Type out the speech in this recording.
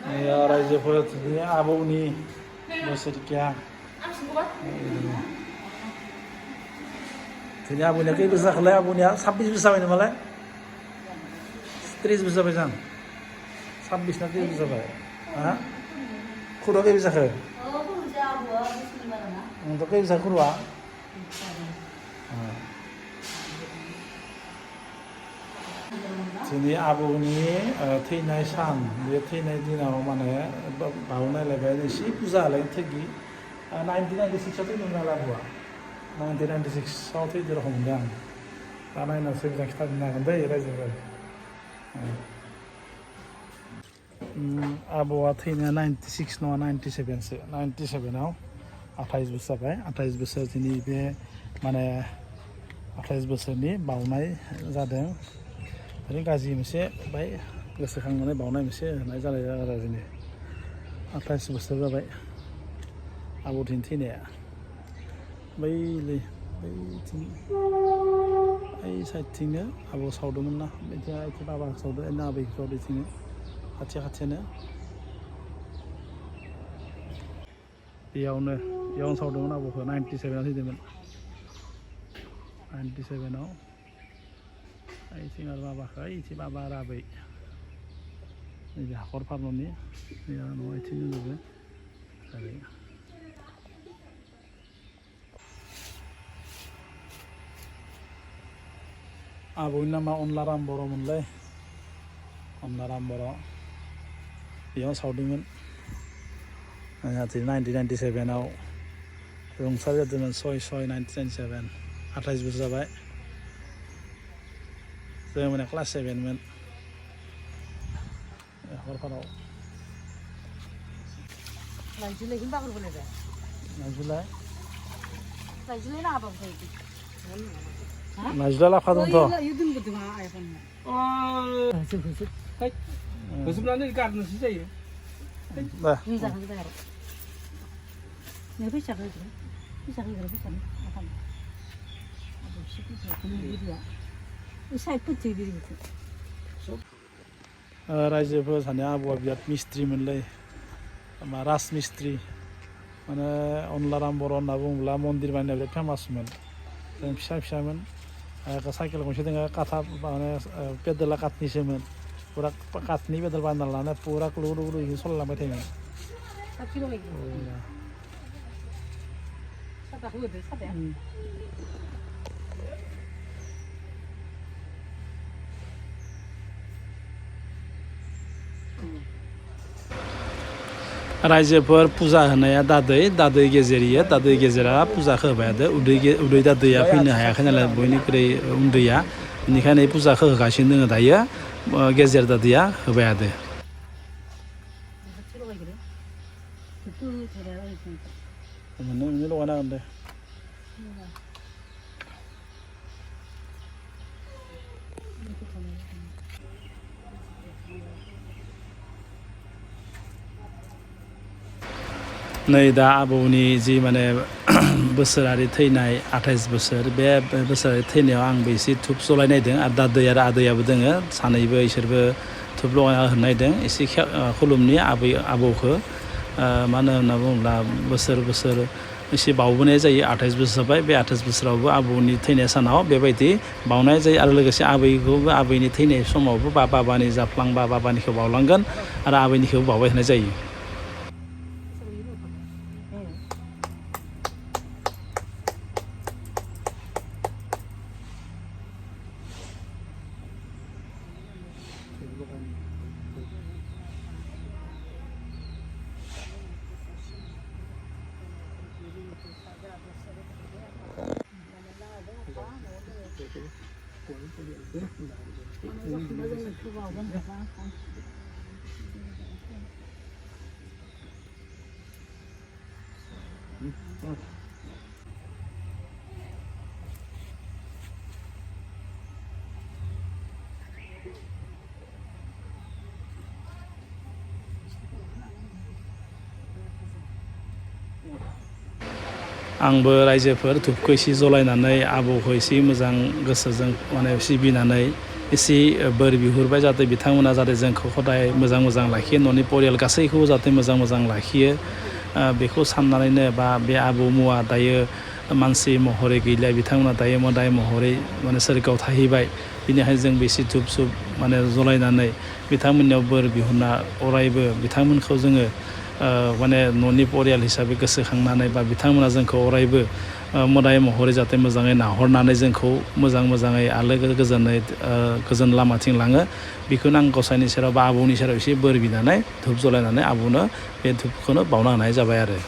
रायजोफोर आबौनि बोसोरकिया दिनै आबौनिया खै बोसोर जाखोलाय आबौनिया 26 बोसोर जाबाय नामालाय 30 बोसोर जाबाय जां 26 ना 30 बोसोर जाबाय हा खुरुआ खै बोसोर जाखो खै बोसोर खुरुआ दिनै आबौनि थैनाय सान बे थैनाय दिनाव माने बावनायलायबाय एसे फुजा होलाय थैगि 1996 आव थैदोंमोन नालाय आबौआ 1996 आव थैदो रखम मोनदों आं दा नायनासो मोजां खिथाजोबनो हागोन दै रायजोफोर आबौआ थैनाया 96 नङा 97सो 97आव 28 बोसोर जाबाय 28 बोसोर दिनै बे माने 28 बोसोरनि बावनाय जादों ओरैनो गाज्रि मोनसे बाय गोसोखांनानै बावनाय मोनसे होनाय जानाय आरो दिनै 28 बोसोर जाबाय आबौ दिनै थैनाया बैथिं ओइ साइडथिंनो आबौ सावदोंमोन ना बिथिं बाबा सावदों ना आबैखौ सावदों बिथिंनो खाथियानो बेयावनो सावदोंमोन आबौखौ 97आव थैदोंमोन 97आव ओइथिं आरो बाबाखौ ओइथिं बाबा आरो आबै नैबे हाखर फारन'नि न'आ इथिं दंजोबो आरो आबौनि नामा अनलाराम बर'मोनलै अनलाराम बर' बेयाव सावदोंमोन 1997आव रुंसारि जादोंमोन 6/6/1997 28 बोसोर जाबाय जों माने class 7मोन हरफाराव Raijwfwr bakal boleh dah. Raijwfwr nak apa boleh? Najla lah kadang tu. Yudin betul mah iPhone. Oh, betul. Hai. Sebenarnya di kartu sih saya. Dah. Ni jangan kita harap. Ni bisa ke itu? Bisa ke itu? Bisa ni. Apa? Aduh, sikit saya kena dia. Saya pun jadi itu. रायजोफोर सानैया आबौआ बिराद मिस्ट्रिमोनलै मा राजमिस्ट्रि माने अनलाराम बर' होनना बुङोब्ला मन्दिर बानायनाया बिराद फेमासमोन जों फिसामोन साइकेल गंसे दङ काथा माने पेडेला काठनिसोमोन पुरा काठनि पेडेल बानायना लानानै पुरा ग्लु ग्लु सलायलांबाय थायोमोन रायजोफोर फुजा होनाया दादै गेजेरा फुजाखौ होबाय थादों उदै दादैया फैनो हायाखै नालाय बयनिख्रुइ उन्दैया बेनिखायनो फुजाखौ होगासिनो दङ दायो गेजेर दादैया होबाय थादों लगायना होगोन दे नै दा आबौनि जि माने बोसोरारि थैनाय 28 बोसोर बे बोसोरारि थैनायाव आंबो एसे धुप जलायनायदों आरो दादै आरो आदैयाबो दोङो सानैबो इसोरबो धुप लगायना होनायदों एसे खुलुमनि आबौखौ मानो होनना बुङोब्ला बोसोर एसे बावबोनाय जायो 28 बोसोर जाबाय बे 28 बोसोरावबो आबौनि थैनाय सानाव बेबायदि बावनाय जायो आरो लोगोसे आबैखौबो आबैनि थैनाय समावबो बाबानि जाफ्लांबा बाबानिखौ बावलांगोन आरो आबैनिखौबो बावबाय थानाय जायो आंबो रायजोफोर धुपखौ एसे जलायनानै आबौखौ एसे मोजां गोसोजों माने सिबिनानै एसे बोर बिहरबाय जाहाथे बिथांमोना जाहाथे जोंखौ हदाय मोजां मोजां लाखियो न'नि परियाल गासैखौबो जाहाथे मोजां मोजां लाखियो बेखौ साननानैनो बा बे आबौमुवा दायो मानसि महरै गैलिया बिथांमोना दायो मोदाय महरै माने सोरगोआव थाहैबाय बिनिखायनो जों बेसे धुप सुप माने जलायनानै बिथांमोननियाव बोर बिहरना अरायबो बिथांमोनखौ जोङो माने न'नि परियाल हिसाबै गोसोखांनानै बा बिथांमोना जोंखौ अरायबो मोदाय महरै जाहाथे मोजाङै नाहरनानै जोंखौ मोजाङै आलो गोजोनै गोजोन लामाथिं लाङो बेखौनो आं गसाइनि सेराव बा आबौनि सेराव एसे बोर बिनानै धुप जलायनानै आबौनो बे धुपखौनो बावना होनाय जाबाय आरो